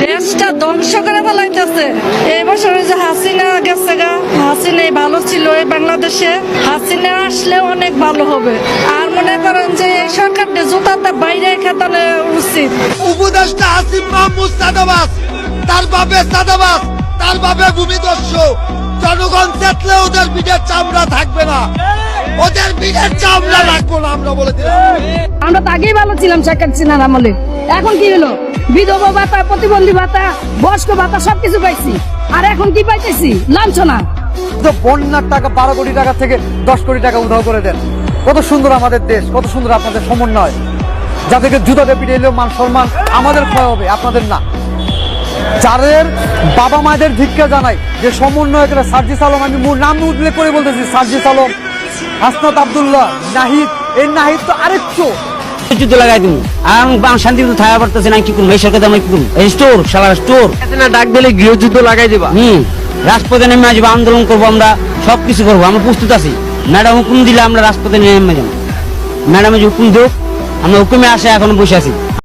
দেশটা ধ্বংস করে ফেলাইতেছে। এই বছরে যে হাসিনা গেছে গা, হাসিনাই ভালো ছিল এই বাংলাদেশে। হাসিনা আসলে অনেক ভালো হবে। আর মনে করেন যে এই সরকারটা জুতাতে বাইরে খেতানো উচিত। উপদেষ্টা আসিফ মাহমুদ সাদাবাস, তার বাপে সাদাবাস, তার বাপে ভূমিদস্যু। জনগণ চেতলে ওদের পিঠের চামড়া থাকবে না, ওদের পিঠের চামড়া রাখবো না আমরা বলে দিলাম। আমরা তো আগেই ভালো ছিলাম শেখ হাসিনার আমলে। এখন কি হলো? বিধবা ভাতা, প্রতিবন্ধী ভাতা, বয়স্ক ভাতা সবকিছু পাইছি। আর এখন কি পাইতেছি? লাঞ্ছনা। তো বন্যার টাকা 12 কোটি টাকা থেকে 10 কোটি টাকা উধাও করে দেন। কত সুন্দর আমাদের দেশ, কত সুন্দর আপনাদের সমন্বয়। যাদেরকে জুতাতে পিটাইলেও মান সম্মান আমাদের ক্ষয় হবে, আপনাদের না। যাদের বাবা মায়েদের ধিক্কার জানাই যে সমন্বয় করে সার্জিস আলম, আমি নাম উল্লেখ করে বলতেছি, সার্জিস আলম, হাসনাত আব্দুল্লাহ, নাহিদ। এই নাহিদ তো আরেকটু যুদ্ধ লাগাই দিন আর শান্তি থাকা পারতেছে না। কি করবো এই সরকার? আমি কি করবো? স্টোর শালা স্টোর ডাক দিলে গৃহযুদ্ধ লাগাই দেবা। রাজপথে নেমে আসবো, আন্দোলন করবো, আমরা সবকিছু করবো, আমরা প্রস্তুত আছি। ম্যাডাম হুকুম দিলে আমরা রাজপথে নেমে যাবো। ম্যাডামে যে হুকুম দেব, আমরা হুকুমে আসে এখন বসে আছি।